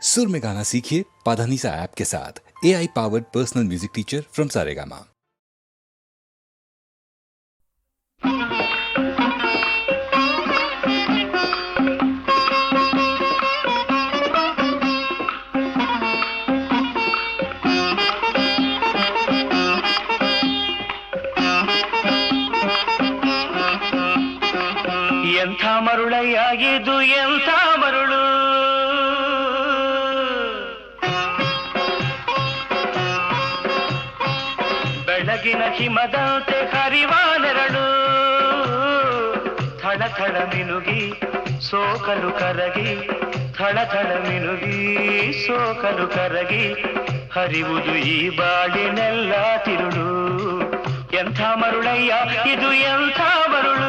सुर में गाना सीखिए पाधानीसा ऐप के साथ। AI powered personal music teacher from Saregama. ಎಂಥ ಮರುಳಯ್ಯಾಗಿದು ಎಂಥ ಮರುಳು, ಬೆಳಗಿನ ಹಿಮದಂತೆ ಹರಿವ ನೆರಳು, ಥಳ ಥಳ ಮಿನುಗಿ ಸೋಕಲು ಕರಗಿ, ಥಳ ಥಳ ಮಿನುಗಿ ಸೋಕಲು ಕರಗಿ, ಹರಿವುದು ಈ ಬಾಳಿನೆಲ್ಲ ತಿರುಳು. ಎಂಥ ಮರುಳಯ್ಯ ಇದು ಎಂಥ ಮರುಳು.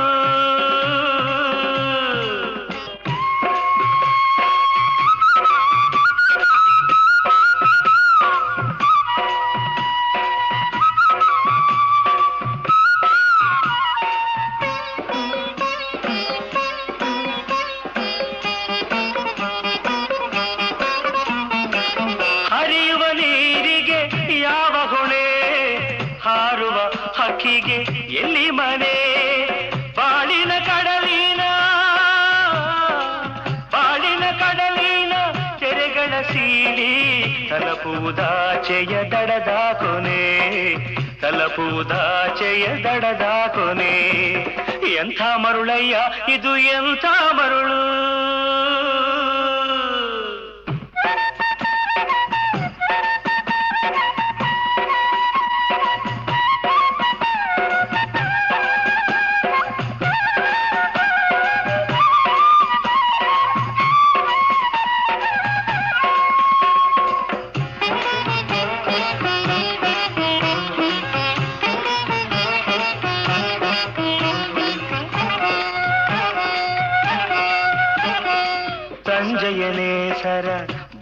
ಹಕ್ಕಿಗೆ ಎಲ್ಲಿ ಮನೆ, ಬಾಳಿನ ಕಡಲಿನ ತೆರೆಗಳ ಸೀಳಿ, ತಲಪುವುದಾಚೆಯ ದಡದ ಕೊನೆ, ತಲಪುವುದಾಚೆಯ ದಡದ ಕೊನೆ. ಎಂಥ ಮರುಳಯ್ಯ ಇದು ಎಂಥ ಮರುಳು. ಸಂಜಯನೇಸರ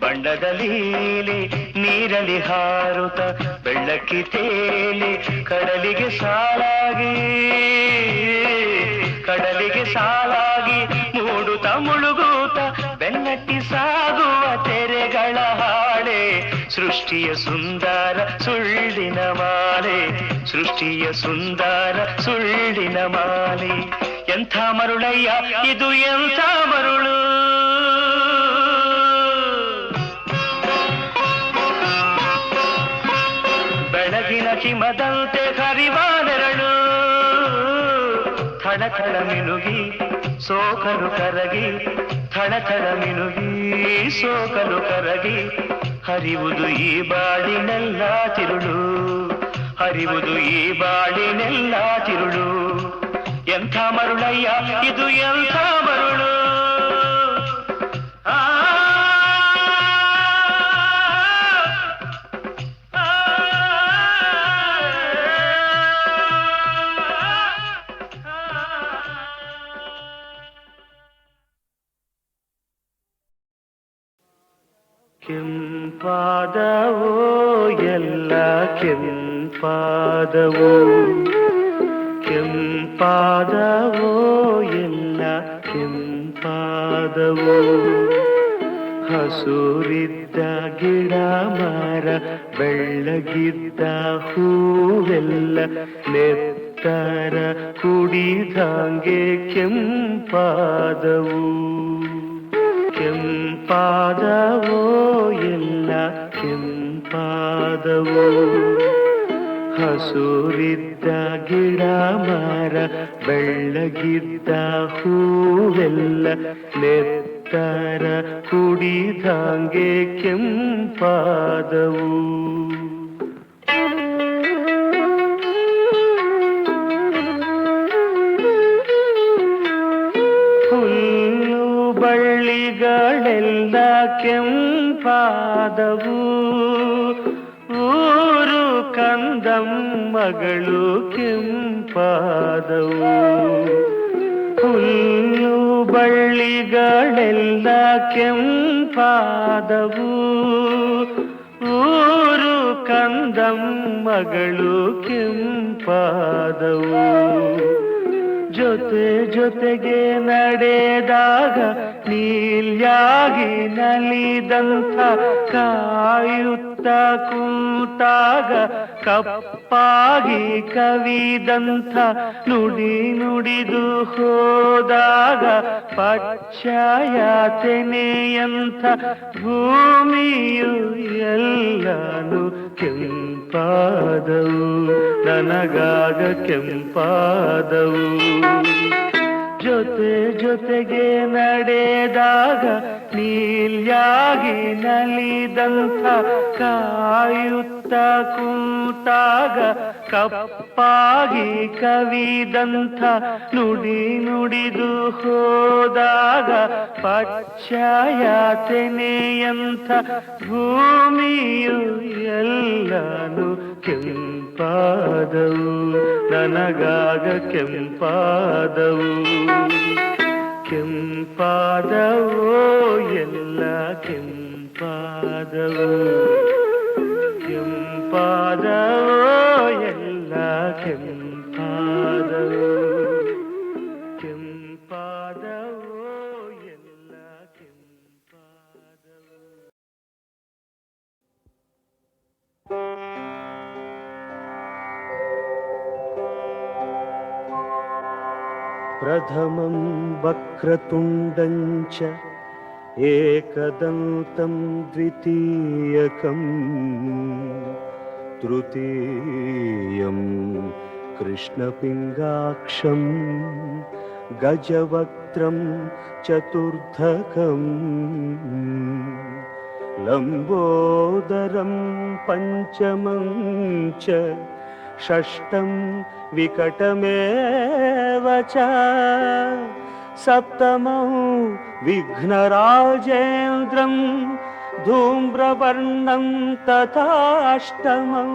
ಬಣ್ಣದ ಲೀಲೆ, ನೀರಲಿ ಹಾರುತ್ತ ಬೆಳ್ಳಕ್ಕಿ ತೇಲಿ, ಕಡಲಿಗೆ ಸಾಲಾಗಿ ಮೂಡುತ್ತ ಮುಳುಗೂತ ಬೆನ್ನಟ್ಟಿ ಸಾಗುವ ತೆರೆಗಳ ಹಾಡೆ, ಸೃಷ್ಟಿಯ ಸುಂದರ ಸುಳ್ಳಿನ ಮಾಲೆ, ಸೃಷ್ಟಿಯ ಸುಂದರ ಸುಳ್ಳಿನ ಮಾಲೆ. ಎಂಥ ಮರುಳಯ್ಯ ಇದು ಎಂಥ ಮರುಳು. ಬೆಳಗಿನ ಹಿಮದಂತೆ ಹರಿವ ನೆರಳು, ಥಳ ಥಳ ಮಿನುಗಿ ಸೋಕಲು ಕರಗಿ, ಥಳ ಥಳ ಮಿನುಗಿ ಸೋಕಲು ಕರಗಿ, ಹರಿವುದು ಈ ಬಾಳಿನೆಲ್ಲ ತಿರುಳು, ಹರಿವುದು ಈ ಬಾಳಿನೆಲ್ಲ ತಿರುಳು. ಎಂಥ ಮರುಳಯ್ಯ ಇದು ಎಂಥ ಮರುಳು. ಕೆಂಪಾದವೋ ಎಲ್ಲ ಕೆಂಪಾದವೋ, ಕೆಂಪಾದವೋ ಎಲ್ಲ ಕೆಂಪಾದವೋ, ಹಸುರಿದ್ದ ಗಿಡ ಮರ ಬೆಳ್ಳಗಿದ್ದ ಹೂವೆಲ್ಲ ನೆತ್ತರ ಕುಡಿದಂಗೆ ಕೆಂಪಾದವು, ಕೆಂಪಾದವೋ ಎಲ್ಲ ಕೆಂಪಾದವೋ, ಹಸುರಿದ್ದ ಗಿಡ ಮರ ಬೆಳ್ಳಗಿದ್ದ ಹೂವೆಲ್ಲ ನೆತ್ತರ ಕುಡಿದಂಗೆ ಕೆಂಪಾದವು. ಹುಲ್ಲು ಬಳ್ಳಿಗಳೆಲ್ಲ ಕೆಂಪಾದವು, ಊರು ಕಂದಮ್ಮಗಳು ಕೆಂಪಾದವು. ಹುಲ್ಲು ಬಳ್ಳಿಗಳೆಲ್ಲ ಕೆಂಪಾದವು, ಊರು ಕಂದಮ್ಮಗಳು ಕೆಂಪಾದವು. ಜೊತೆ ಜೊತೆಗೆ ನಡೆದಾಗ ನೀಲ್ಯಾಗಿ ನಲಿದಂಥ ಕಾಯುತ್ತ ಕೂತಾಗ ಕಪ್ಪಾಗಿ ಕವಿದಂಥ ನುಡಿ ನುಡಿದು ಹೋದಾಗ ಪಚ್ಚಯಾತನೆಯಂಥ ಭೂಮಿಯು ಎಲ್ಲಾನು ಕೆಂಪಾದವು, ನನಗಾಗ ಕೆಂಪಾದವು. ಜೊತೆ ಜೊತೆಗೆ ನಡೆದಾಗ ನೀಲ್ಯಾಗಿ ನಲಿದಂಥ ಕಾಯುತ್ತ ಕೂತಾಗ ಕಪ್ಪಾಗಿ ಕವಿದಂಥ ನುಡಿ ನುಡಿದು ಹೋದಾಗ ಪಚ್ಚಯಾತನೆಯಂಥ ಭೂಮಿಯು ಎಲ್ಲಾನು ಕೆಂಪಾದವು, ನನಗಾಗ ಕೆಂಪಾದವು. ಕೆಂಪಾದವೋ ಎಲ್ಲ ಕೆಂಪಾದವು, ಕೆಂಪಾದವೋ ಎಲ್ಲ ಕೆಂಪಾದವು, ಕೆಂಪಾದವೋ ಎಲ್ಲ ಕೆಂಪಾದವು. ಪ್ರಥಮಂ ವಕ್ರತುಂಡಂ ಚ ಏಕದಂತಂ ದ್ವಿತೀಯಕಂ ತೃತೀಯಂ ಕೃಷ್ಣಪಿಂಗಾಕ್ಷಂ ಗಜವಕ್ತ್ರಂ ಚತುರ್ಥಕಂ ಲಂಬೋದರಂ ಪಂಚಮಂ ಚ ಷಷ್ಠಂ ವಿಕಟಮೇವ ಚ ಸಪ್ತಮಂ ವಿಘ್ನರಾಜೇಂದ್ರಂ ಧೂಮ್ರವರ್ಣಂ ತಥಾಷ್ಟಮಂ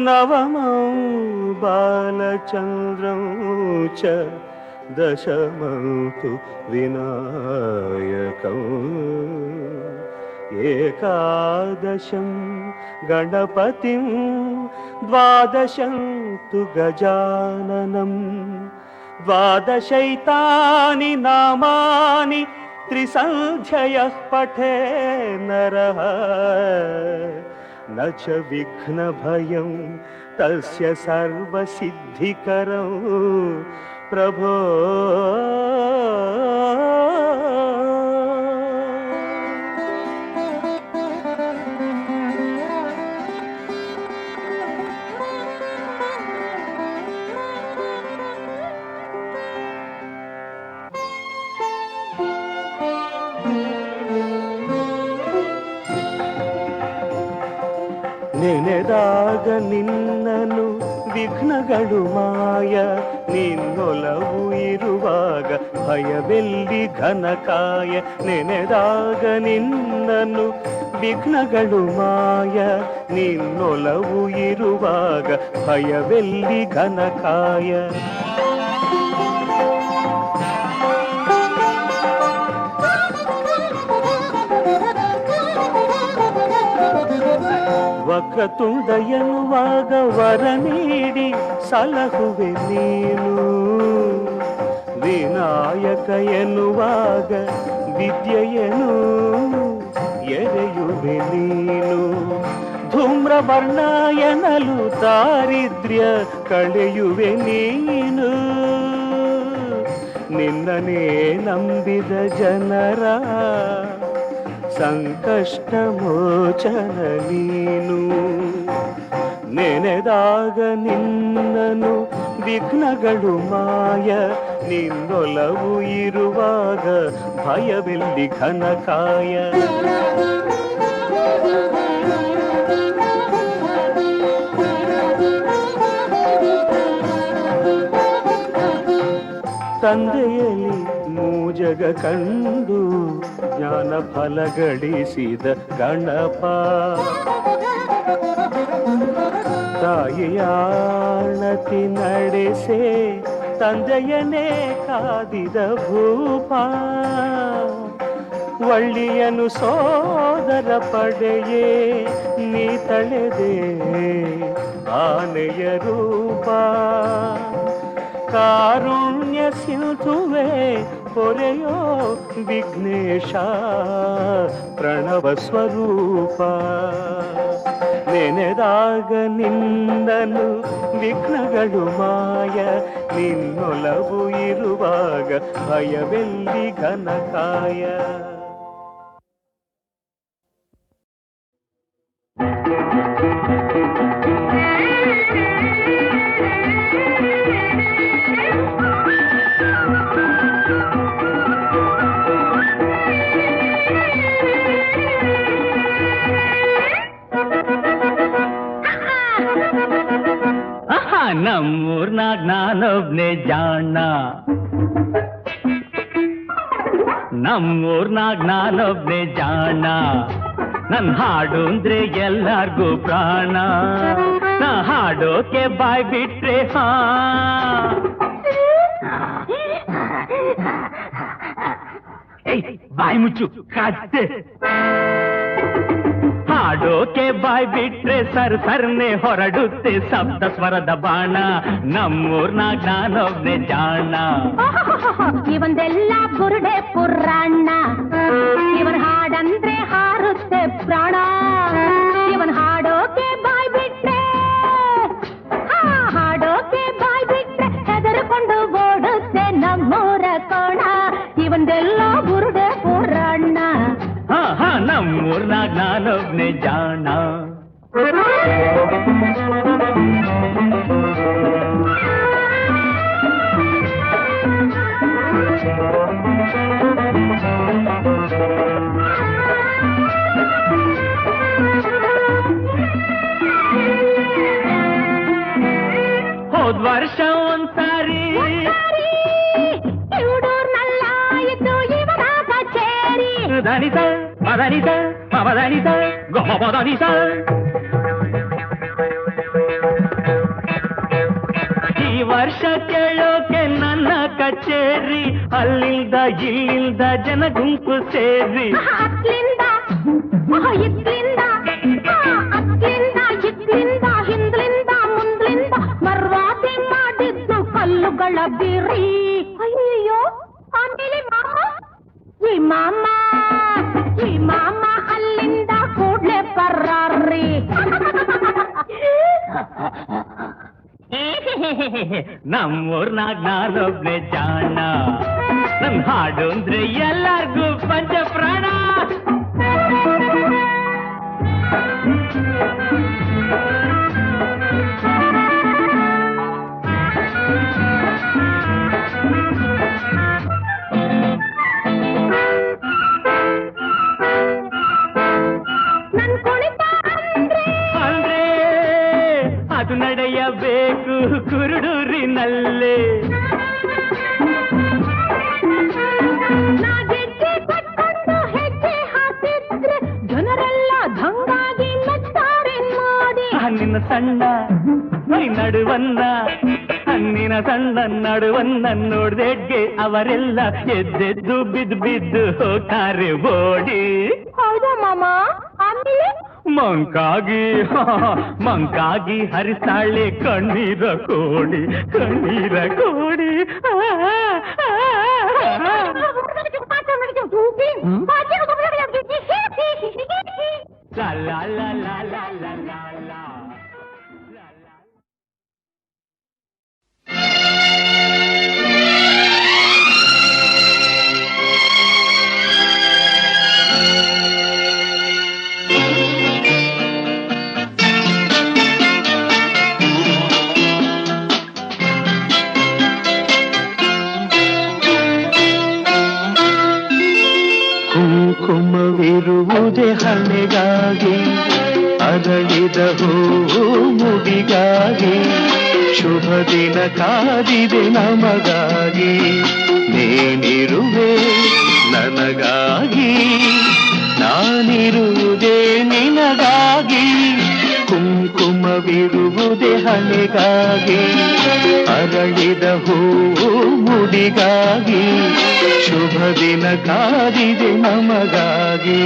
ನವಮಂ ಬಾಲಚಂದ್ರಂ ಚ ದಶಮಂ ತು ವಿನಾಯಕಂ ಏಕಾದಶಂ ಗಣಪತಿಂ ದ್ವಾದಶಂ ತು ಗಜಾನನಂ ದ್ವಾದಶೈತಾನಿ ನಾಮಾನಿ ತ್ರಿಸಂಧ್ಯಯಃ ಪಠೇ ನರಃ ನ ಚ ವಿಘ್ನಭಯಂ ತಸ್ಯ ಸರ್ವಸಿದ್ಧಿಕರಂ ಪ್ರಭೋ. ನೆನೆದಾಗ ನಿನ್ನನು ವಿಘ್ನಗಳು ಮಾಯ, ನಿನ್ನೊಲವು ಇರುವಾಗ ಭಯವೆಲ್ಲಿ ಘನಕಾಯ. ನೆನೆದಾಗ ನಿನ್ನನು ವಿಘ್ನಗಳು ಮಾಯ, ನಿನ್ನೊಲವು ಇರುವಾಗ ಭಯವೆಲ್ಲಿ ಘನಕಾಯ. ವಕ್ರತುಂಡ ಎನ್ನುವಾಗ ವರ ನೀಡಿ ಸಲಹುವೆ ನೀನು, ವಿನಾಯಕ ಎನ್ನುವಾಗ ವಿದ್ಯೆಯನು ಎರೆಯುವೆ ನೀನು. ಧೂಮ್ರವರ್ಣ ಎನ್ನಲು ದಾರಿದ್ರ್ಯ ಕಳೆಯುವೆ ನೀನು, ನಿನ್ನನೇ ನಂಬಿದ ಜನರ ಸಂಕಷ್ಟ ಮೋಚನ ನೀನು. ನೆನೆದಾಗ ನಿನ್ನನು ವಿಘ್ನಗಳು ಮಾಯ, ನಿನ್ನೊಲವು ಇರುವಾಗ ಭಯವೆಲ್ಲಿ ಘನಕಾಯ. ತಂದೆಯಲ್ಲಿ ಮೂಜಗ ಕಂಡು ಜ್ಞಾನ ಫಲ ಗಳಿಸಿದ ಗಣಪ, ತಾಯಿಯಾಣತಿ ನಡೆಸೆ ತಂದೆಯನೇ ಕಾದಿದ ಭೂಪ. ಒಳ್ಳಿಯನು ಸೋದರ ಪಡೆಯೇ ನೀ ತಳೆದೆ ಆನೆಯ ರೂಪ. ಕಾರುಣ್ಯ ಸಿಂಧುವೆ ಪೊರೆಯೋ ವಿಘ್ನೇಶ ಪ್ರಣವ ಸ್ವರೂಪ ನೆನೆದಾಗ ನಿನ್ನನು ವಿಘ್ನಗಳು ಮಾಯ ನಿನ್ನೊಲವು ಇರುವಾಗ ಭಯವೆಲ್ಲಿ ಘನಕಾಯ ನಮ್ಮೂರ್ನಾಗ ನಾನೊಬ್ನೇ ಜಾಣ ನಮ್ಮೂರ್ನಾಗ ನಾನೊಬ್ನೇ ಜಾಣ ನನ್ ಹಾಡು ಅಂದ್ರೆ ಎಲ್ಲಾರ್ಗೂ ಪ್ರಾಣ ನಾ ಹಾಡೋಕೆ ಬಾಯ್ ಬಿಟ್ರೆ ಹಾ ಬಾಯ್ ಮುಚ್ಚು ಕತ್ತೆ ಹಾಡೋಕೆ ಬಾಯ್ ಬಿಟ್ರೆ ಸರ್ನೆ ಹೊರಡುತ್ತೆ ಸಪ್ತ ಸ್ವರದ ಬಾಣ ನಮ್ಮೂರ್ನಾಗ ನಾನೊಬ್ನೇ ಜಾಣ ಇವಂದೆಲ್ಲ ಬುರುಡೆ ಪುರಾಣ ಇವನ್ ಹಾಡಂದ್ರೆ ಹಾರುತ್ತೆ ಪ್ರಾಣ ಇವನ್ ಹಾಡೋಕೆ ಬಾಯ್ ಬಿಟ್ರೆ ಹಾಡೋಕೆ ಬಾಯ್ ಬಿಟ್ರೆ ಹೆದರ್ಕೊಂಡು ಓಡುತ್ತೆ ನಮ್ಮೂರ ಕೋಣ ಇವಂದೆಲ್ಲ ಬುರುಡೆ ಪುರಾಣ ನಮ್ಮೂರ್ನಾಗ ನಾನೊಬ್ನೇ ಜಾಣ ಹೋದ್ ವರ್ಷ ಒಂದ್ಸಾರಿ ಧನಿತ ಮದನಿತ ಮದನಿತ ಗೊಮ ಮದನಿತ ಈ ವರ್ಷ ಕೇಳೋಕೆ ನನ್ನ ಕಚೇರಿ ಅಲ್ಲಿಂದ ಇಲ್ಲಿಂದ ಜನ ಗುಂಪು ಸೇರಿ ಅತ್ಲಿಂದ ಇತ್ಲಿಂದ ಇತ್ಲಿಂದ ಹಿಂದ್ಲಿಂದ ಮುಂದ್ಲಿಂದ ಮರ್ವಾದಿ ಮಾಡಿದ್ದು ಕಲ್ಲುಗಳ ಬಿರಿ ಅಯ್ಯೋ ಆಮೇಲೆ ಈ ಮಾಮ ಅಲ್ಲಿಂದ ಕೂಡ್ಲೆ ಪರ್ರಾರ್ರಿ ನಮ್ಮೂರ್ನಾಗ ನಾನೊಬ್ನೇ ಜಾಣ ನನ್ ಹಾಡು ಅಂದ್ರೆ ಎಲ್ಲಾರ್ಗೂ ಪಂಚ ಪ್ರಾಣ ಅದು ನಡೆಯಬೇಕು ಕುರುಡೂರಿನಲ್ಲೇ ಹೆಜ್ಜೆ ಹಾಕಿದ್ರೆ ಜನರೆಲ್ಲ ದಂಗಾಗಿ ಮೆಚ್ತಾರೆ ನೋಡಿ ನಿನ್ನ ಸಣ್ಣ ನಡುವನ್ನ ನಿನ್ನ ಸಣ್ಣ ನಡುವನ್ನ ನೋಡ್ದೆಡ್ಗೆ ಅವರೆಲ್ಲ ಎದ್ದೆದ್ದು ಬಿದ್ದು ಬಿದ್ದು ಹೋಗ್ತಾರೆ ಓಡಿ ಹೌದಾ ಮಾಮ ಆಮೇಲೆ ಮಂಕಾಗಿ ಹರಿಸಾಳೆ ಕಣ್ಣೀರ ಕೋಡಿ ಲಾ ಲಾ ಲಾ ಲಾ ಲಾ ಲಾ ಲಾ. ಕುಂಕುಮವಿರುವುದೇ ಹಣೆಗಾಗಿ ಅರಳಿದ ಹೂವು ಮುಡಿಗಾಗಿ ಶುಭ ದಿನ ಕಾದಿದೆ ನಮಗಾಗಿ ನೀನಿರುವೆ ನನಗಾಗಿ ನಾನಿರುವುದೇ ನಿನಗಾಗಿ ಕುಂಕುಮವಿರುವುದೇ ಹಣೆಗಾಗಿ ಅರಳಿದ ಹೂವು ಮುಡಿಗಾಗಿ ಶುಭ ದಿನ ಕಾದಿದೆ ನಮಗಾಗಿ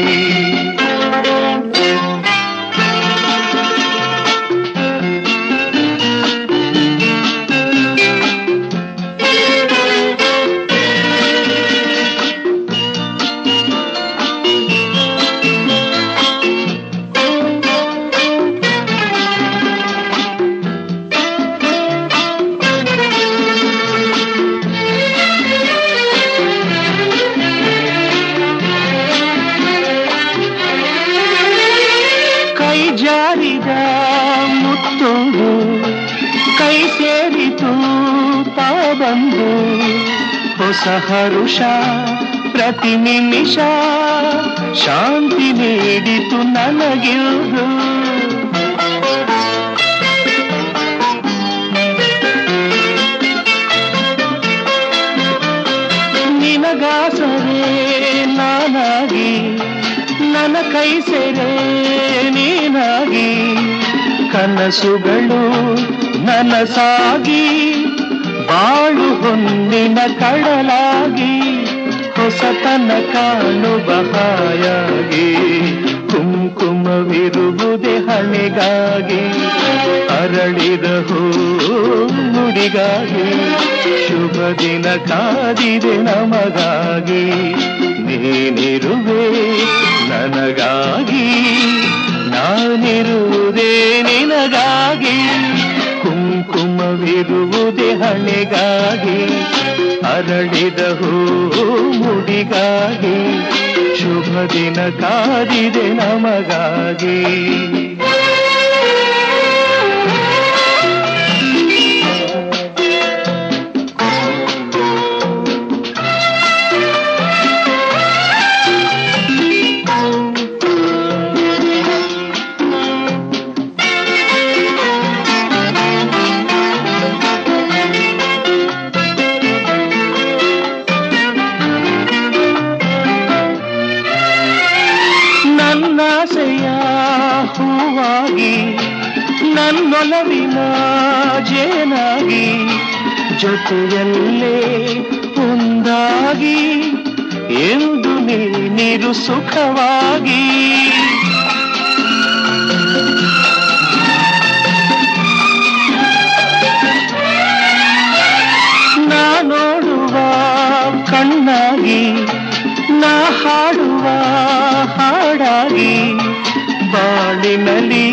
ಕೈ ಜಾರಿದ ಮುತ್ತೊಂದು ಕೈ ಸೇರಿತು ತಾ ಬಂದು ಹೊಸ ಹರುಷ ಪ್ರತಿ ನಿಮಿಷ ಶಾಂತಿ ನೀಡಿತು ನನಗಿರುವುದು ನಿನಗಾಸರೆ ನಾನಾಗಿ ನನ್ನ ಕೈ ಸೆರೆ ನೀನಾಗಿ ಕನಸುಗಳು ನನಸಾಗಿ ಬಾಳು ಹೊನ್ನಿನ ಕಡಲಾಗಿ ಹೊಸತನ ಕಾಣುವ ಹಾಯಾಗಿ ಕುಂಕುಮವಿರುವುದೇ ಹಣೆಗಾಗಿ ಅರಳಿದ ಹೂ ಮುಡಿಗಾಗಿ ಶುಭ ದಿನ ಕಾದಿದೆ ನಮಗಾಗಿ ನೀನಿರುವೆ ನನಗಾಗಿ ನಾನಿರುವುದೇ ನಿನಗಾಗಿ ಕುಂಕುಮವಿರುವುದೇ ಹಣೆಗಾಗಿ ಅರಳಿದ ಹೂ ಮುಡಿಗಾಗಿ ಶುಭ ದಿನ ಕಾದಿದೆ ನಮಗಾಗಿ ನನ್ನಾಸೆಯ ಹೂವಾಗಿ ನನ್ನೊಲವಿನ ಜೇನಾಗಿ ಜೊತೆಯಲ್ಲೇ ಒಂದಾಗಿ ಎಂದು ನೀರು ಸುಖವಾಗಿ ನಾ ನೋಡುವ ಕಣ್ಣಾಗಿ ನಾ ಹಾಡುವ ಹಾಡಾಗಿ ಬಾಳಿನಲ್ಲಿ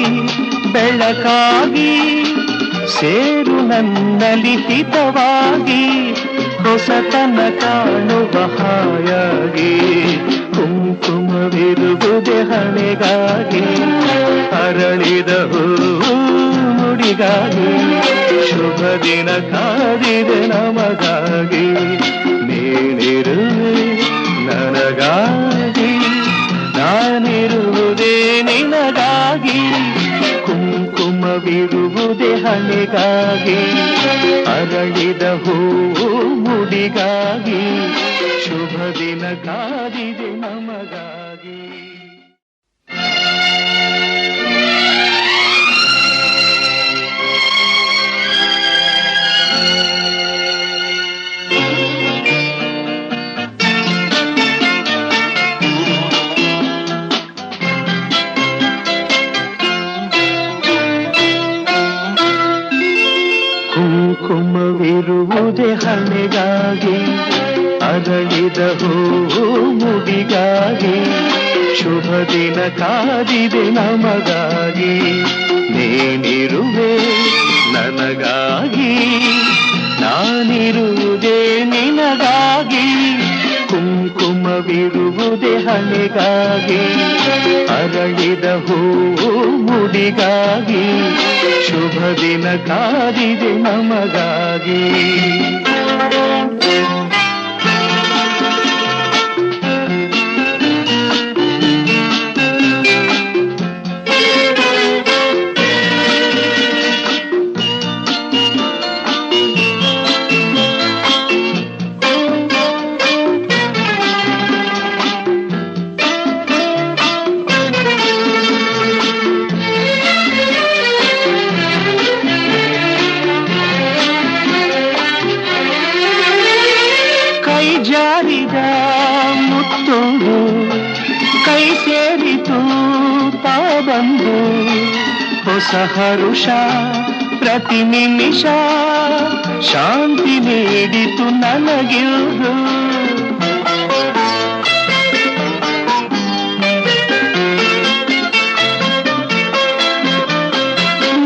ಬೆಳಕಾಗಿ ಸೇರು ನನ್ನಲ್ಲಿ ಹಿತವಾಗಿ ಹೊಸತನ ಕಾಣುವ ಹಾಯಾಗಿ ಕುಂಕುಮವಿರುವುದೇ ಹಣೆಗಾಗಿ ಅರಳಿದ ಹೂ ಮುಡಿಗಾಗಿ ಶುಭ ದಿನ ಕಾದಿದೆ ನಮಗಾಗಿ ನೀನಿರುವೆ ನನಗಾಗಿ ನಾನಿರುವುದೇ ನಿನಗಾಗಿ ಕುಂಕುಮವಿರುವುದೇ ಹಣೆಗಾಗಿ ಅರಳಿದ ಹೂ ಮುಡಿಗಾಗಿ ಶುಭ ದಿನ ಕಾದಿದೆ ನಮಗಾಗಿ ಕುಂಕುಮವಿರುವುದೇ ಹಣೆಗಾಗಿ ಅರಳಿದ ಹೂ ಮುಡಿಗಾಗಿ ಶುಭ ದಿನ ಕಾದಿದೆ ನಮಗಾಗಿ ನೀನಿರುವೆ ನನಗಾಗಿ ನಾನಿರುವುದೇ ನಿನಗಾಗಿ ಕುಂಕುಮವಿರುವುದೇ ಹಣೆಗಾಗಿ ಅರಳಿದ ಹೂ ಮುಡಿಗಾಗಿ ಶುಭ ದಿನ ಕಾದಿದೆ ನಮಗಾಗಿ ಜಾರಿದ ಮುತ್ತೊಂದು ಕೈ ಸೇರಿತು ತಾ ಬಂದು ಹೊಸ ಹರುಷ ಪ್ರತಿ ನಿಮಿಷ ಶಾಂತಿ ನೀಡಿತು ನನಗಿರುವುದು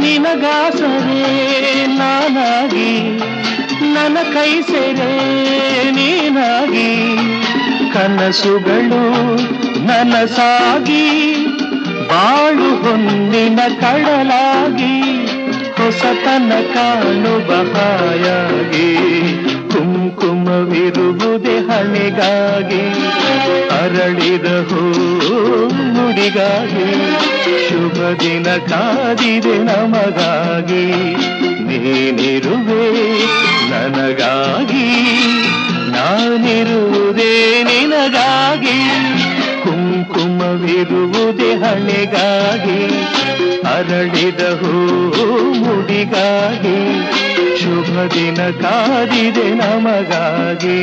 ನಿನಗಾಸರೆ ನಾನಾಗಿ ನನ್ನ ಕೈ ಸೆರೆ ನೀನಾಗಿ ಕನಸುಗಳು ನನಸಾಗಿ ಬಾಳು ಹೊನ್ನಿನ ಕಡಲಾಗಿ ಹೊಸತನ ಕಾಣುವ ಹಾಯಾಗಿ ಕುಂಕುಮವಿರುವುದೇ ಹಣೆಗಾಗಿ ಅರಳಿದ ಹೂ ಮುಡಿಗಾಗಿ ಶುಭ ದಿನ ಕಾದಿದೆ ನಮಗಾಗಿ ನೀನಿರುವೆ ನನಗಾಗಿ ನಾನಿರುವುದೇ ನಿನಗಾಗಿ ಕುಂಕುಮವಿರುವುದೇ ಹಣೆಗಾಗಿ ಅರಳಿದ ಹೂ ಮುಡಿಗಾಗಿ ಶುಭ ದಿನ ಕಾದಿದೆ ನಮಗಾಗಿ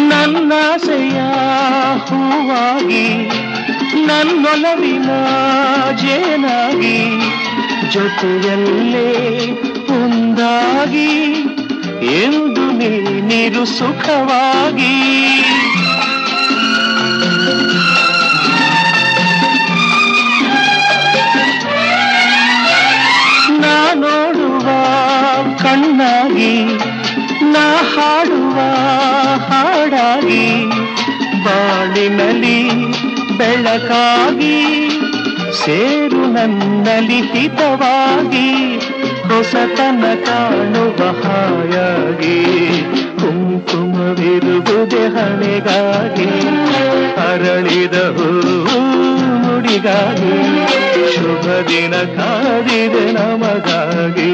ನನ್ನಾಸೆಯ ಹೂವಾಗಿ ನನ್ನೊಲವಿನ ಜೇನಾಗಿ ಜೊತೆಯಲ್ಲೇ ಒಂದಾಗಿ ಎಂದು ನೀರು ಸುಖವಾಗಿ ನಾ ನೋಡುವ ಕಣ್ಣಾಗಿ ನಾ ಹಾಡುವ ಹಾಡಾಗಿ ಬಾಳಿನಲ್ಲಿ ಬೆಳಕಾಗಿ ಸೇರು ನನ್ನಲ್ಲಿ ಹಿತವಾಗಿ ಹೊಸತನ ಕಾಣುವ ಹಾಯಾಗಿ ಕುಂಕುಮವಿರುವುದೇ ಹಣೆಗಾಗಿ ಅರಳಿದ ಹೂ ಮುಡಿಗಾಗಿ ಶುಭ ದಿನ ಕಾದಿದೆ ನಮಗಾಗಿ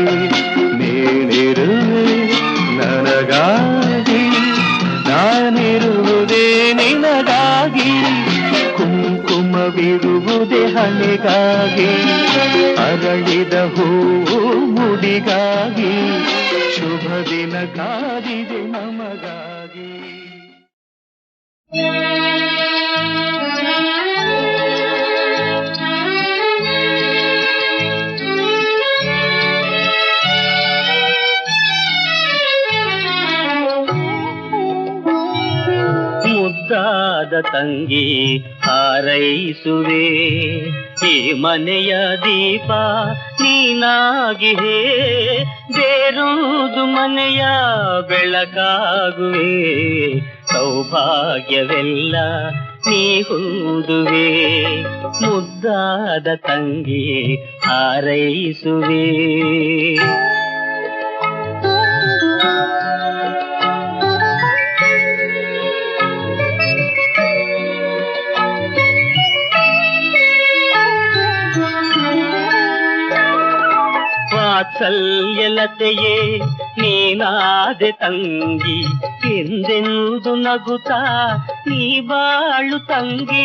ನೀನಿರುವೆ ನನಗಾಗಿ ನಾನಿರುವುದೇ ನಿನಗಾಗಿ ಕುಂಕುಮವಿರುವುದೇ ಹಣೆಗಾಗಿ ಅರಳಿದ ಹೂ ಮುಡಿಗಾಗಿ ಶುಭ ದಿನ ಕಾದಿದೆ ನಮಗಾಗಿ ಮುದ್ದಾದ ತಂಗಿ ಹಾರೈಸುವೆ ಈ ಮನೆಯ ದೀಪ ನೀನಾಗಿಹೇ ಬೇರುವುದು ಮನೆಯ ಬೆಳಕಾಗುವೆ ಸೌಭಾಗ್ಯವೆಲ್ಲ ನೀ ಹೊಂದುವೆ ಮುದ್ದಾದ ತಂಗಿ ಹಾರೈಸುವೆ ವಾತ್ಸಲ್ಯಲತೆಯೇ ನೀನಾದೆ ತಂಗಿ ಎಂದೆಂದು ನಗುತ್ತಾ ನೀ ಬಾಳು ತಂಗಿ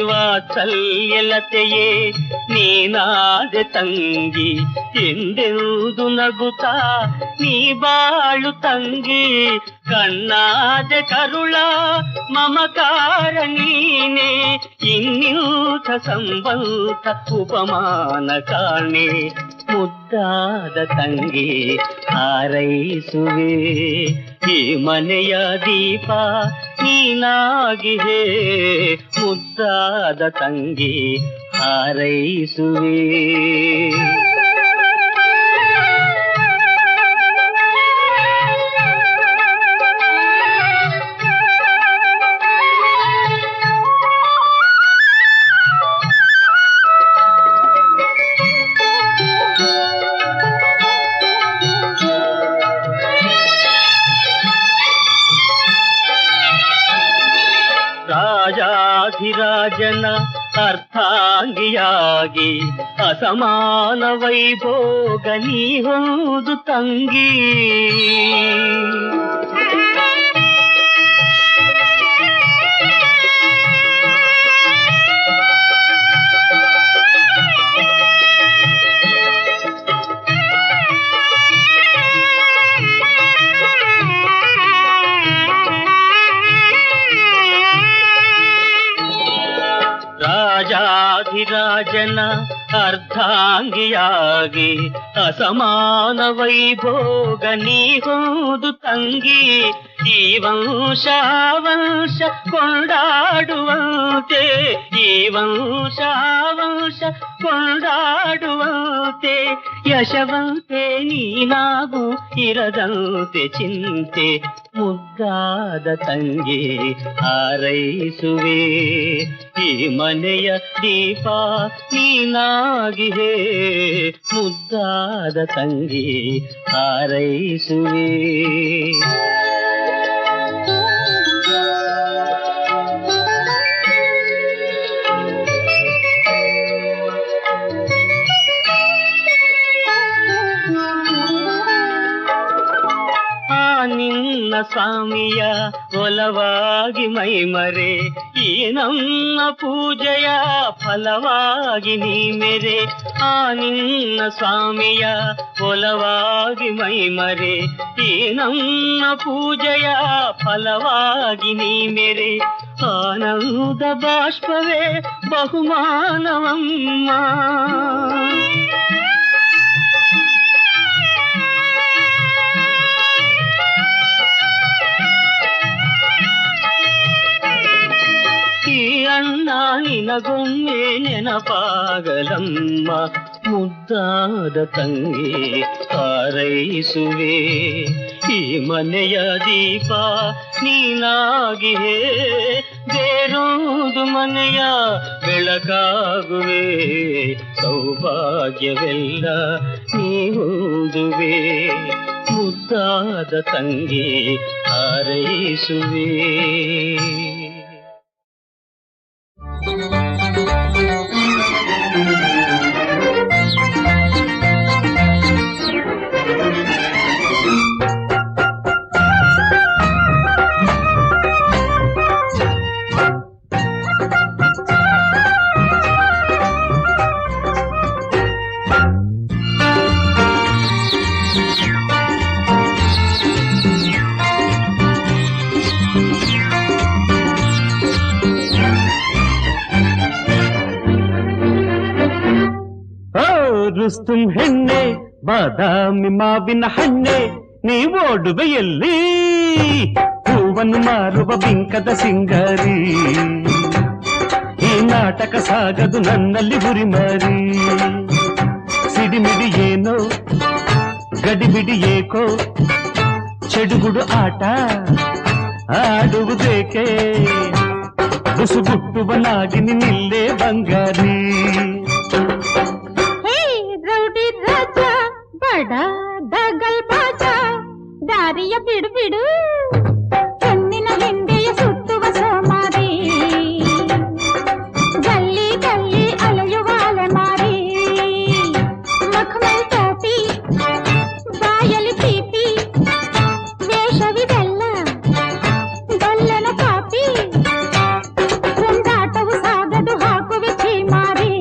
ವಾತ್ಸಲ್ಯಲತೆಯೇ ನೀನಾದೆ ತಂಗಿ ಎಂದೆಂದು ನಗುತ್ತಾ ನೀ ಬಾಳು ತಂಗಿ ಕಣ್ಣಾದೆ ಕರುಳ ಮಮಕಾರ ನೀನೆ ಇನ್ನೂಥ ಸಂಬಂಧ ಉಪಮಾನ ಕಾಣೆ ಮುದ್ದಾದ ತಂಗಿ ಹಾರೈಸುವೆ ಈ ಮನೆಯ ದೀಪ ನೀನಾಗಿಹೇ ಮುದ್ದಾದ ತಂಗಿ ಹಾರೈಸುವೆ ರಾಜಾಧಿರಾಜನ ಅರ್ಥಾಂಗಿಯಾಗಿ ಅಸಮಾನ ವೈಭೋಗ ನೀ ಹೌದು ತಂಗಿ ರಾಜಾಧಿರಾಜನ ಅರ್ಧಾಂಗಿಯಾಗಿ ಅಸಮಾನ ವೈಭೋಗ ನೀ ಹೋದು ತಂಗಿ ಈ ವಂಶ ಕೊಂಡಾಡುವಂತೆ ಈ ವಂಶ ಕೊಂಡಾಡುವಂತೆ ಯಶವಂತೆ ನೀನಾಗೂ ಇರದಂತೆ ಚಿಂತೆ ಮುದ್ದಾದ ತಂಗಿ ಹಾರೈಸುವೆ ಈ ಮನೆಯ ದೀಪ ನೀನಾಗಿಯೇ ಮುದ್ದಾದ ತಂಗಿ ಹಾರೈಸುವೆ. ನಿನ್ನ ಸ್ವಾಮಿಯ ಒಲವಾಗಿ ಮೈಮರೆ ಈ ನಮ್ಮ ಪೂಜೆಯ ಫಲವಾಗಿ ನೀ ಮೆರೆ ಆ ನಿನ್ನ ಸ್ವಾಮಿಯ ಒಲವಾಗಿ ಮೈಮರೆ ಈ ನಮ್ಮ ಪೂಜೆಯ ಫಲವಾಗಿ ನೀ ಮೆರೆ ಆನಂದ ಬಾಷ್ಪವೇ ಬಹುಮಾನವಮ್ಮ. ಅಣ್ಣ ನಿನಗೊಮ್ಮೆ ನೆನಪಾಗಲಮ್ಮ ಮುದ್ದಾದ ತಂಗಿ ಹಾರೈಸುವೆ ಈ ಮನೆಯ ದೀಪ ನೀನಾಗಿಯೇ ಬೇರೊಂದು ಮನೆಯ ಬೆಳಕಾಗುವೆ ಸೌಭಾಗ್ಯವೆಲ್ಲ ನೀಡುವೆ ಮುದ್ದಾದ ತಂಗಿ ಹಾರೈಸುವೆ. ರುಸ್ತುಂ ಹೆಣ್ಣೆ ಬಾದಾಮಿ ಮಾವಿನ ಹಣ್ಣೆ ನೀವೋಡುವೆಯಲ್ಲಿ ಹೂವನ್ನು ಮಾರುವ ಬಿಂಕದ ಸಿಂಗಾರಿ ಈ ನಾಟಕ ಸಾಗದು ನನ್ನಲ್ಲಿ ಹುರಿಮಾರಿ ಸಿಡಿಮಿಡಿ ಏನೋ ಗಡಿಬಿಡಿ ಏಕೋ ಚೆಡುಗುಡು ಆಟ ಆಡುವುದೇಕೆ ಬುಸುಗುಟ್ಟುವನಾಗಿ ನಿಲ್ಲೇ ಬಂಗಾರಿ. ದಗಲ್ ಬಾಜ ದಾರಿಯ ಬಿಡು ಬಿಡು ಹೆಣ್ಣಿನ ಹಿಂದೆಯ ಸುತ್ತುವ ಸೋಮಾರಿ ಗಲ್ಲಿ ಗಲ್ಲಿ ಅಲೆಯುವ ಅಲೆಮಾರಿ ಮಖಮಲ್ ಟೋಪಿ ಬಾಯಲಿ ಪೀಪಿ ವೇಷವಿದೆಲ್ಲ ಗಲ್ಲನ ಕಾಪಿ ಒಂದಾಟವು ಸಾಗದು ಹಾಕುವೆ ಚೀಮಾರಿ.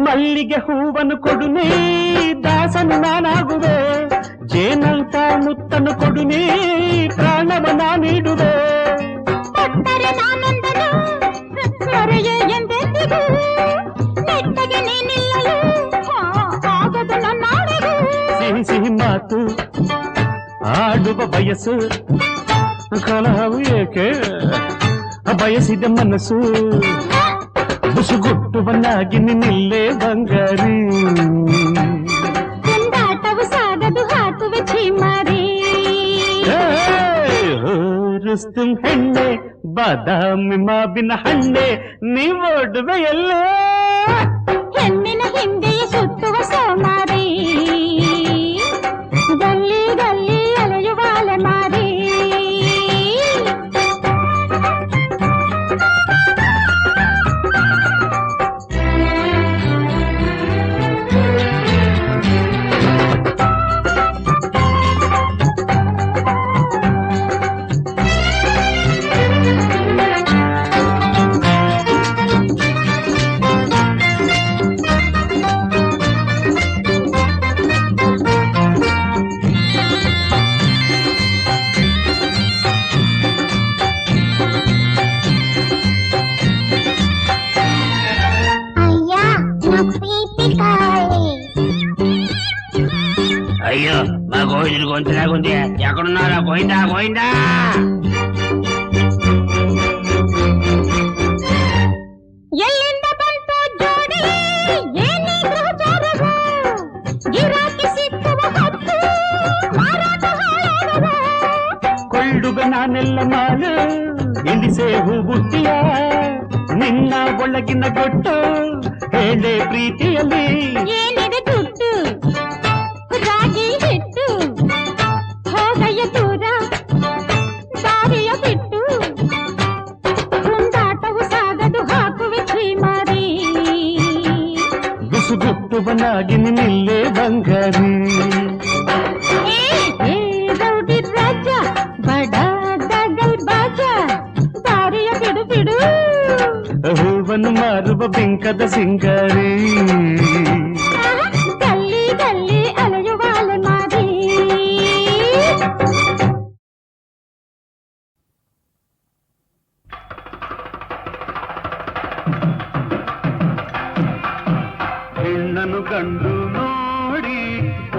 ಮಲ್ಲಿಗೆ ಹೂವನ್ನು ಕೊಡುನೇ ದಾಸನು ನಾನಾಗುವೆ ಜೇನಂತ ಮುತ್ತನ್ನು ಕೊಡುನೇ ಪ್ರಾಣವನ ನೀಡುವೆ ಸಿಹಿ ಸಿಹಿ ಮಾತು ಆಡುವ ಬಯಸು ಕಲಹವು ಏಕೆ ಬಯಸಿದ ಮನಸ್ಸು ಬುಸುಗುಟ್ಟುವನಾಗಿ ನಿಲ್ಲೇ ಬಂಗಾರಿ ಒಂದಾಟವು ಸಾಗದು ಹಾಕುವೆ ಚೀಮಾರಿ. ರುಸ್ತುಂ ಹೆಣ್ಣೆ ಬಾದಾಮಿ ಮಾವಿನ ಹಣ್ಣೆ ನೀವೋಡುವೆಯಲ್ಲೇ ಹೆಣ್ಣಿನ ಹಿಂದೆಯೇ ಸುತ್ತುವ ಸೋಮಾರಿ ಗಲ್ಲಿ ಗಲ್ಲಿ ಅಲೆಯುವ ಅಲೆಮಾರಿ. గోవిందుడు గొంతులాగుంది. ఎక్కడున్నారా? గోవిందా గోవిందా. ಎಲ್ಲಿಂದ ಬಂತು ಜೋಡಿ ಏನಿ ಗ್ರಹಚಾರವು ಗಿರಾಕಿ ಸಿಕ್ಕುವ ಹೊತ್ತು ಮಾರಾಟ ಹಾಳಾದವು ಕೊಳ್ಳುಗ ನಾನೆಲ್ಲ ಮಾಲು ಇಳಿಸೆ ಹೂ ಬುಟ್ಟಿಯ ನಿನ್ನ ಒಳಗಿನ ಗೊಟ್ಟು ಹೇಳೆ ಪ್ರೀತಿಯಲ್ಲಿ ಏನಿದೆ ದುಡ್ಡು ರಾಗಿ ಹಿಟ್ಟು ಹೋಗಯ್ಯ ದೂರ ದಾರಿಯ ಬಿಟ್ಟು ಕುಂದಾಟವು ಸಾಗದು ಹಾಕುವೆ ಛೀಮಾರಿ ಗುಸುಗುಟ್ಟುವನಾಗಿ ನಿಲ್ಲೇ ಬಂಗಾರಿ ಏ ರೌಡಿ ರಾಜ ಬಡ ದಗಲ್ ಬಾಜ ದಾರಿಯ ಬಿಡು ಬಿಡು ಹೂವನ್ನು ಮಾರುವ ಬಿಂಕದ ಸಿಂಗಾರಿ ಗಲ್ಲಿ ಗಲ್ಲಿ ಅಲೆಯುವ ಅಲೆಮಾರಿ ಹೆಣ್ಣನು ಕಂಡು ನೋಡಿ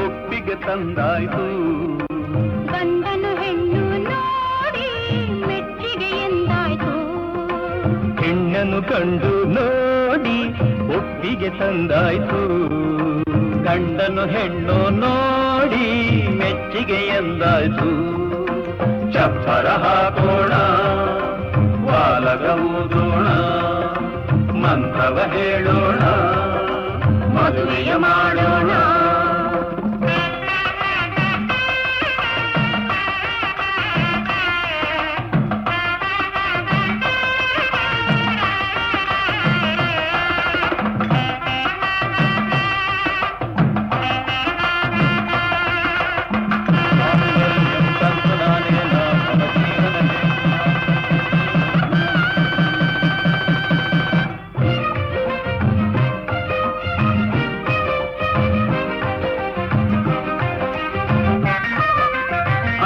ಒಪ್ಪಿಗೆ ತಂದಾಯ್ತು ಗಂಡನು ಹೆಣ್ಣು ನೋಡಿ ಮೆಚ್ಚಿಗೆ ಎಂದಾಯ್ತು ಹೆಣ್ಣನು ಕಂಡು ನೋಡಿ ಒಪ್ಪಿಗೆ ತಂದಾಯ್ತು ಗಂಡನು ಹೆಣ್ಣು ನೋಡಿ ಮೆಚ್ಚಿಗೆ ಎಂದಾಯ್ತು ಚಪ್ಪರ ಹಾಕೋಣ ವಾಲಗ ಊದೋಣ ಮಂತ್ರವ ಹೇಳೋಣ ಮದುವೆಯ ಮಾಡೋಣ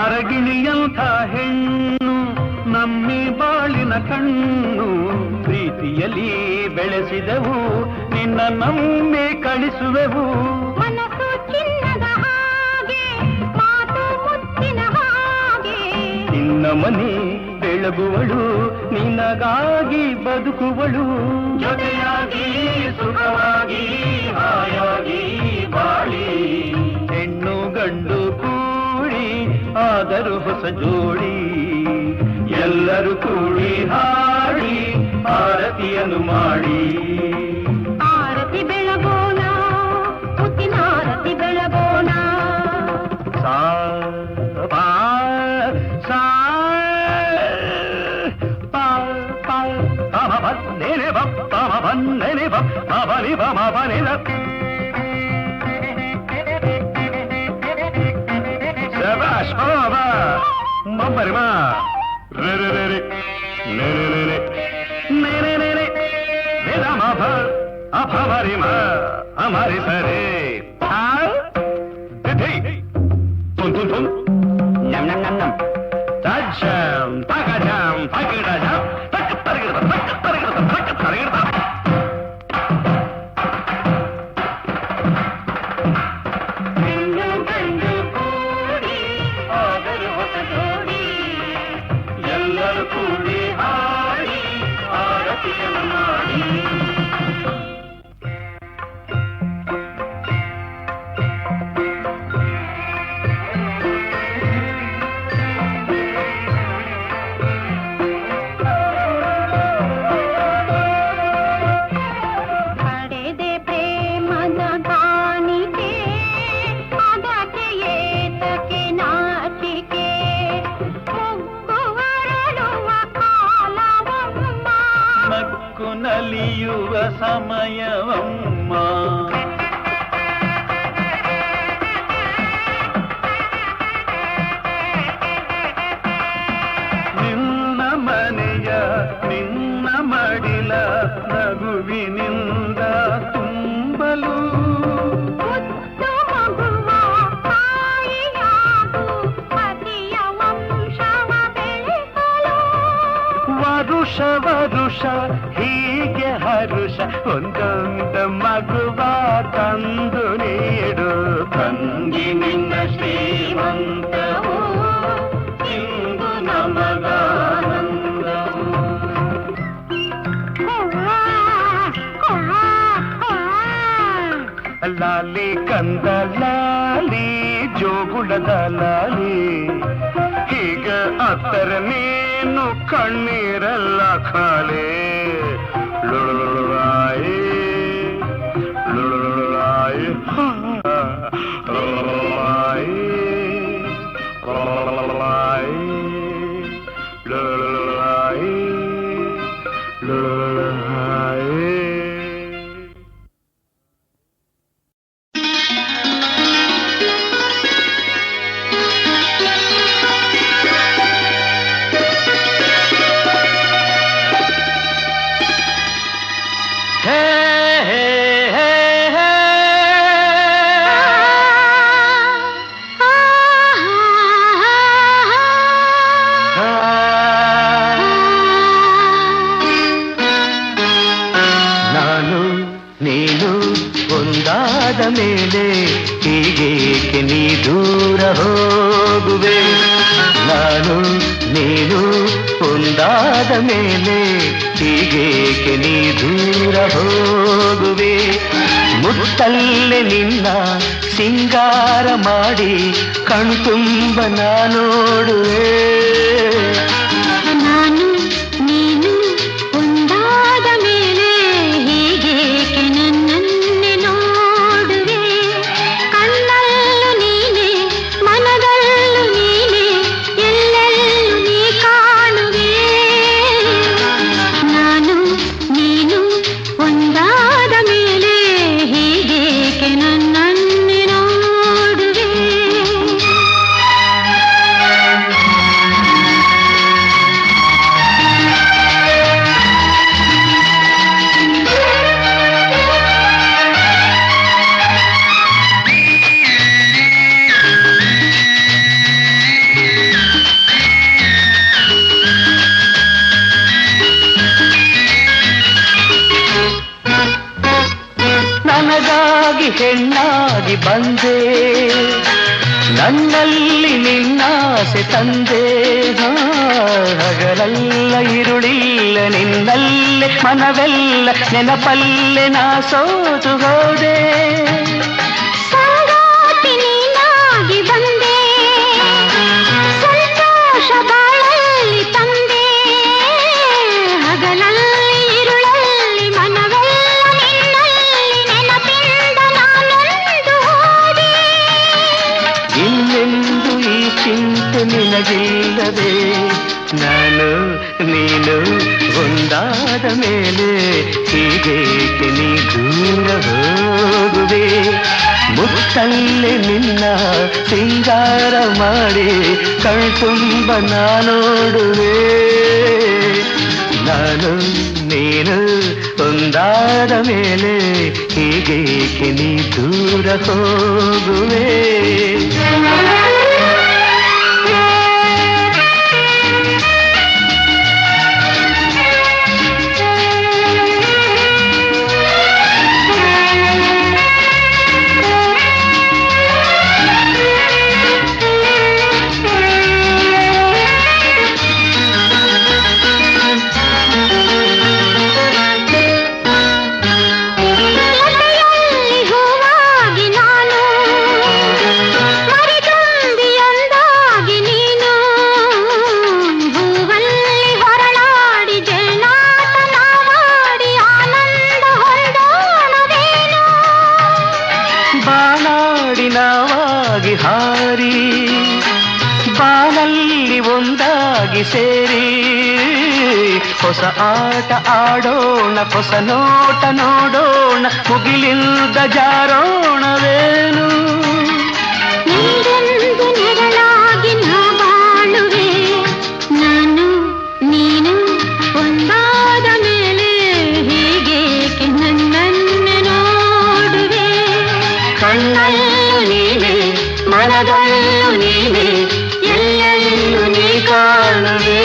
ಅರಗಿಣಿಯಂಥ ಹೆಣ್ಣು ನಮ್ಮಿ ಬಾಳಿನ ಕಣ್ಣು ಪ್ರೀತಿಯಲ್ಲಿ ಬೆಳೆಸಿದೆವು ನಿನ್ನ ನಮ್ಮಿ ಕಳಿಸುವೆವು ಮನಸ್ಸು ಚಿನ್ನದ ಹಾಗೆ ಮಾತು ಮುತ್ತಿನ ಹಾಗೆ ನಿನ್ನ ಮನೆ ಬೆಳಗುವಳು ನಿನಗಾಗಿ ಬದುಕುವಳು ಜೊತೆಯಾಗಿ ಸುಖವಾಗಿ ಹಾಯಾಗಿ ಬಾಳಿ ಹೆಣ್ಣು ಗಂಡು ಕೂಡಿ ಆದರೂ ಹೊಸ ಜೋಡಿ ಎಲ್ಲರೂ ಕೂಡಿ ಹಾಡಿ ಆರತಿಯನ್ನು ಮಾಡಿ ಆರತಿ ಬೆಳಗೋಣ ಮುತ್ತಿನ ಆರತಿ ಬೆಳಗೋಣ ಸಾ ಪಾ ಸಾ ಪಾ ಪಾ ತಮ ಬಂದೇನೆ ಬಪ್ ತಮ ಬಂದೇನೆ ಬಪ್ ಅವನಿ ಬಮ ಬನಿದ ಶಬಾಷ್ ಬಾಬಾ ಮಮ್ಮರಿಮ ರೇ ರೇ ರೇ ರೇ ನೇ ನೇ ನೇ ನೇ ನೇ ನೇ ನೇ ವೇದಮ ಭ ಅಭವರಿಮ ಅಮರಿ ಸರೇ ಆ ದಿಧಿ ತುನ್ ತುನ್ ತುನ್ ನಮ್ ನಮ್ ನಮ್ ನಮ್ ತಜ್ಜಂ ತಗಜಂ ತಗಿಡಜಂ ತಕ್ಕ ತರಗಿಡ ತಕ್ಕ ತರಗಿಡ ತಕ್ಕ ತರಗಿಡ ಎಲ್ಲರೂ ಕೂಡಿ ಹಾಡಿ ಆರತಿಯನ್ನು ಮಾಡಿ ಪಡೆದೆ ಪ್ರೇಮದ ಕಾಣಿಕೆ ಅದಕ್ಕೆ ಏತಕ್ಕೆ ನಾಚಿಕೆ ಮುಗ್ಗುವರಳುವ ಕಾಲವಮ್ಮ ನಕ್ಕು ನಲಿಯುವ ಸಮಯವಮ್ಮ ನಿನ್ನ ಮನೆಯ ನಿನ್ನ ಮಡಿಲ ನಗುವಿನಿಂದ ತುಂಬಲು ಮುದ್ದು ಮಗುವ ತಾಯಿಯಾಗು ಪತಿಯ ವಂಶವ ಬೆಳೆಸಲು ವರ ವರುಷ ಹೀಗೆ ಹರುಷ ಒಂದೊಂದು ಮಗುವ ತಂದು ನೀಡು ತಂಗಿ ನಿನ್ನ ಶ್ರೀಮಂತವು ಇಂದು ನಮಗಾನಂದವು. ಲಾಲಿ ಕಂದ ಲಾಲಿ ಜೋಗುಳದ ಲಾಲಿ ಈಗ ಅತ್ತರ ನೀನು ಕಣ್ಣೀರೆಲ್ಲ ಖಾಲಿ ಲುಳುಳಾಯಿ ಲುಳುಳಾಯಿ ಲುಳುಳಾಯಿ ಲುಳುಳಾಯಿ ಲುಳುಳಾಯಿ ಲುಳುಳಾಯಿ. ಮೇಲೆ ಹೀಗೇಕೆ ನೀ ದೂರ ಹೋಗುವೆ ನಾನು ನೀನು ಒಂದಾದ ಮೇಲೆ ಹೀಗೇಕೆ ನೀ ದೂರ ಹೋಗುವೆ ಮುತ್ತಲ್ಲೇ ನಿನ್ನ ಸಿಂಗಾರ ಮಾಡಿ ಕಣ್ತುಂಬ ನೋಡುವೆ ನಾನು ನೀನು ಒಂದಾದ ಮೇಲೆ ಹೀಗೇಕೆ ನನ್ನನ್ನೇ ನೋಡುವೆ ಕಣ್ಣಲ್ಲೂ ನೀನೆ ಮನದಲ್ಲೂ ನೀನೆ ಎಲ್ಲೆಲ್ಲೂ ನೀ ಕಾಣುವೆ ನಾನು ನೀನು ಒಂದಾದ ಮೇಲೆ ಹೀಗೇಕೆ ನನ್ನನ್ನೇ ನೋಡುವೆ. ನನಗಾಗಿ ಹೆಣ್ಣಾಗಿ ಬಂದೆ ನನ್ನಲ್ಲಿ ನಿನ್ನಾಸೆ ತಂದೆ ಹಗಲೆಲ್ಲ ಇರುಳಿಲ್ಲ ನಿನ್ನಲ್ಲೇ ಮನವೆಲ್ಲ ನೆನಪಲ್ಲೇ ನಾ ಸೋತು ಹೋದೆ ಸಂಗಾತಿ ನೀನಾಗಿ ಬಂದೆ ಸಂತೋಷ ಬಾಳಲ್ಲಿ ತಂದೆ ಹಗಲಲ್ಲಿ ಇರುಳಲ್ಲಿ ಮನವೆಲ್ಲ ನಿನ್ನಲ್ಲಿ ನೆನಪಿಂದ ನಾನೊಂದು ಹೋದೆ ಇನ್ನೆಂದು ಈ ಚಿಂತೆ ನಿನಗಿಲ್ಲದೆ ನಾನು ನೀನು ಒಂದಾದ ಮೇಲೆ ಹೀಗೇಕೆ ನೀ ದೂರ ಹೋಗುವೆ ಮುತ್ತಲ್ಲೇ ನಿನ್ನ ಸಿಂಗಾರ ಮಾಡಿ ಕಣ್ತುಂಬ ನೋಡುವೆ ನಾನು ನೀನು ಒಂದಾದ ಮೇಲೆ ಹೀಗೇಕೆ ನೀ ದೂರ ಹೋಗುವೆ. ಹಾರಿ ಬಾನಲ್ಲಿ ಒಂದಾಗಿ ಸೇರಿ ಹೊಸ ಆಟ ಆಡೋಣ ಹೊಸ ನೋಟ ನೋಡೋಣ ಮುಗಿಲಿಂದ ಜಾರೋಣವೇನು ನೀರೆಂದು ನೆರಳಾಗಿ ನಾ ಬಾಳುವೆ ನಾನು ನೀನು ಒಂದಾದ ಮೇಲೆ ಹೀಗೇಕೆ ನನ್ನನ್ನೇ ನೋಡುವೆ ಕಣ್ಣಲ್ಲೂ ನೀನೆ ಮನದಲ್ಲೂ ನೀನೆ ಎಲ್ಲೆಲ್ಲೂ ನೀ ಕಾಣುವೆ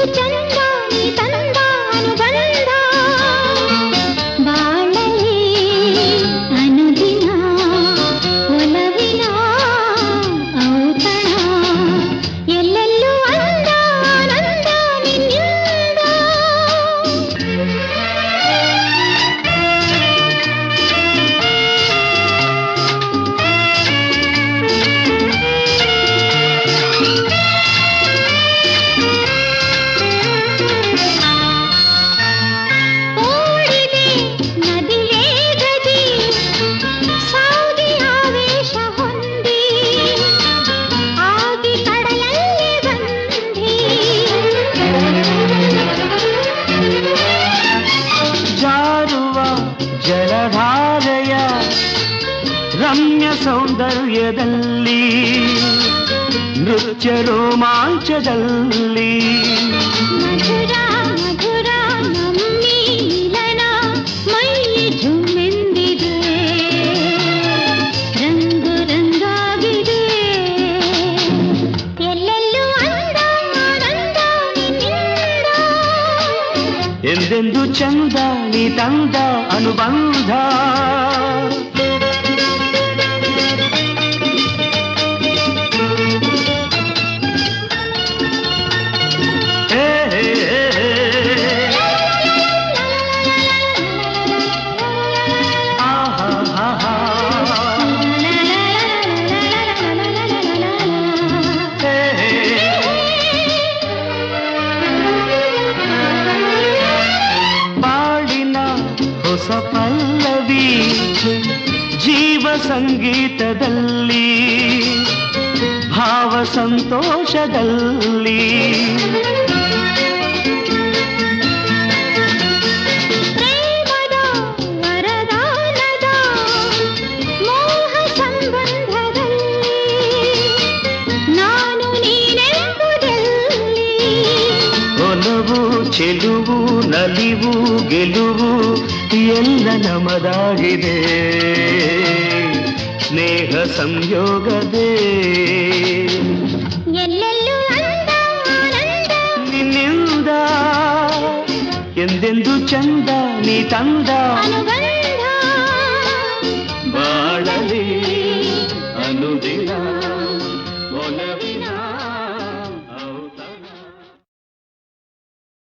ಚಂದ ನೀ ತಂದ ಅನುಬಂಧ ಬಾಳಲಿ ಅನುದಿನ ಒಲವಿನ ಔತಣ ಎಲ್ಲೆಲ್ಲೂ ಅಂದ ಆನಂದ ನಿನ್ನಿಂದ ಓಡಿದೆ ನದಿ ವೇಗದಿ ಸಾಗಿ ಆವೇಶ ಹೊಂದಿ ಆಗಿ ಕಡಲಲ್ಲಿ ಬಂದಿ ಜಾರುವ ಜಲಧಾರೆಯ ರಮ್ಯ ಸೌಂದರ್ಯದಲ್ಲಿ ನೃತ್ಯ ರೋಮಾಂಚದಲ್ಲಿ ಮಧುರ ಮಧುರ ನಮ್ಮೀಲನ ಮೈ ಝುಮ್ಮೆಂದಿದೆ ರಂಗು ರಂಗಾಗಿದೆ ಎಲ್ಲೆಲ್ಲೂ ಅಂದ ಆನಂದ ನಿನ್ನಿಂದ ಎಂದೆಂದು ಚಂದ ನೀ ತಂದ ಅನುಬಂಧ ಹೇ, ಹೇ, ಹೇ, ಹೇ. ಆಹಾ, ಹಾ, ಹಾ. ಹೇ, ಹೇ. ಬಾಳಿನ ಹೊಸ ಪಲ್ಲವಿ ಜೀವ ಸಂಗೀತದಲ್ಲಿ ಭಾವ ಸಂತೋಷದಲ್ಲಿ ಪ್ರೇಮದ ವರದಾನದ ಮೋಹ ಸಂಬಂಧದಲ್ಲಿ ನಾನು ನೀನೆಂಬುದಲ್ಲಿ ಒಲವು ಚೆಲುವು ನಲಿವು ಗೆಲುವು ಎಲ್ಲ ನಮದಾಗಿದೆ ಸ್ನೇಹ ಸಂಯೋಗದೇ ಎಲ್ಲೆಲ್ಲೂ ಅಂದ ಆನಂದ ನಿನ್ನಿಂದ ಎಂದೆಂದು ಚಂದ ನೀ ತಂದ ಅನುಬಂಧ ಬಾಳಲಿ ಅನುದಿನ ಒಲವಿನ